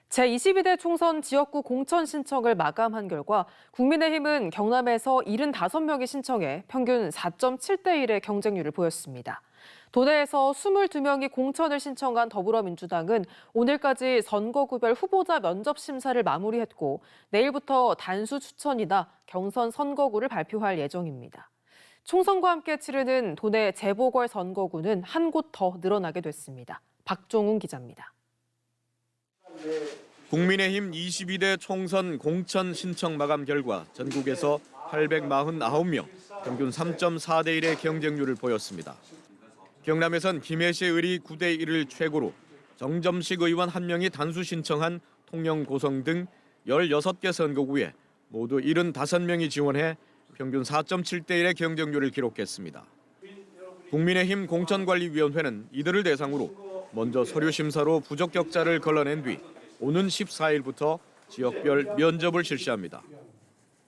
제22대 총선 지역구 공천 신청을 마감한 결과 국민의힘은 경남에서 75명이 신청해 평균 4.7대 1의 경쟁률을 보였습니다. 도내에서 22명이 공천을 신청한 더불어민주당은 오늘까지 선거구별 후보자 면접 심사를 마무리했고 내일부터 단수 추천이나 경선 선거구를 발표할 예정입니다. 총선과 함께 치르는 도내 재보궐 선거구는 한 곳 더 늘어나게 됐습니다. 박종훈 기자입니다. 국민의힘 22대 총선 공천 신청 마감 결과 전국에서 849명, 평균 3.4대 1의 경쟁률을 보였습니다. 경남에선 김해시 의리 9대 1을 최고로 정점식 의원 1명이 단수 신청한 통영 고성 등 16개 선거구에 모두 75명이 지원해 평균 4.7대 1의 경쟁률을 기록했습니다. 국민의힘 공천관리위원회는 이들을 대상으로 먼저 서류 심사로 부적격자를 걸러낸 뒤 오는 14일부터 지역별 면접을 실시합니다.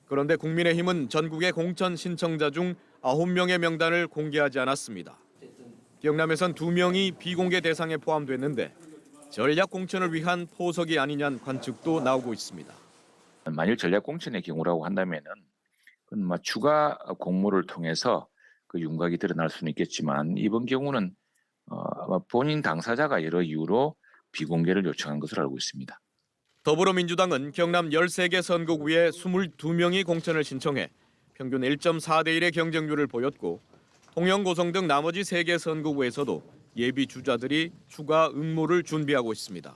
그런데 국민의힘은 전국의 공천 신청자 중 9명의 명단을 공개하지 않았습니다. 경남에선 2명이 비공개 대상에 포함됐는데 전략 공천을 위한 포석이 아니냐는 관측도 나오고 있습니다. 만일 전략 공천의 경우라고 한다면은 추가 공모를 통해서 그 윤곽이 드러날 수는 있겠지만 이번 경우는 아마 본인 당사자가 여러 이유로 비공개를 요청한 것으로 알고 있습니다. 더불어민주당은 경남 13개 선거구에 22명이 공천을 신청해 평균 1.4대 1의 경쟁률을 보였고 통영 고성 등 나머지 3개 선거구에서도 예비 주자들이 추가 응모를 준비하고 있습니다.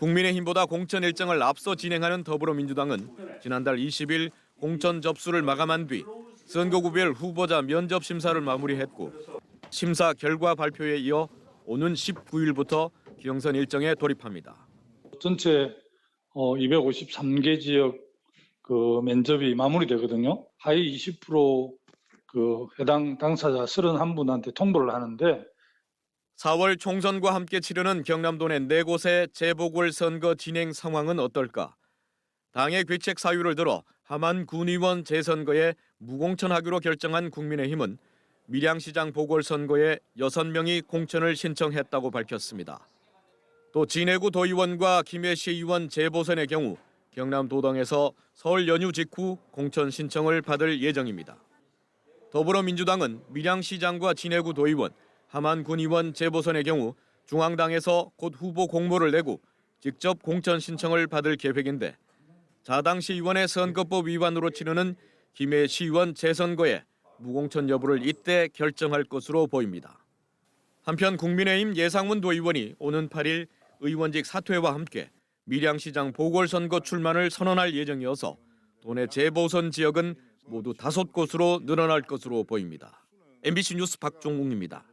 국민의힘보다 공천 일정을 앞서 진행하는 더불어민주당은 지난달 20일 공천 접수를 마감한 뒤 선거구별 후보자 면접 심사를 마무리했고 심사 결과 발표에 이어 오는 19일부터 경선 일정에 돌입합니다. 전체 253개 지역 그 면접이 마무리되거든요. 하위 20% 그 해당 당사자 31분한테 통보를 하는데 4월 총선과 함께 치르는 경남도 내 4곳의 재보궐선거 진행 상황은 어떨까? 당의 귀책 사유를 들어 함안 군의원 재선거에 무공천하기로 결정한 국민의힘은 밀양시장 보궐선거에 6명이 공천을 신청했다고 밝혔습니다. 또 진해구 도의원과 김해시의원 재보선의 경우 경남도당에서 설 연휴 직후 공천 신청을 받을 예정입니다. 더불어민주당은 밀양시장과 진해구 도의원, 함안군의원 재보선의 경우 중앙당에서 곧 후보 공모를 내고 직접 공천 신청을 받을 계획인데 자당시의원의 선거법 위반으로 치르는 김해시의원 재선거에 무공천 여부를 이때 결정할 것으로 보입니다. 한편 국민의힘 예상문 도의원이 오는 8일 의원직 사퇴와 함께 밀양시장 보궐선거 출마를 선언할 예정이어서 도내 재보선 지역은 모두 5곳으로 늘어날 것으로 보입니다. MBC 뉴스 박종웅입니다.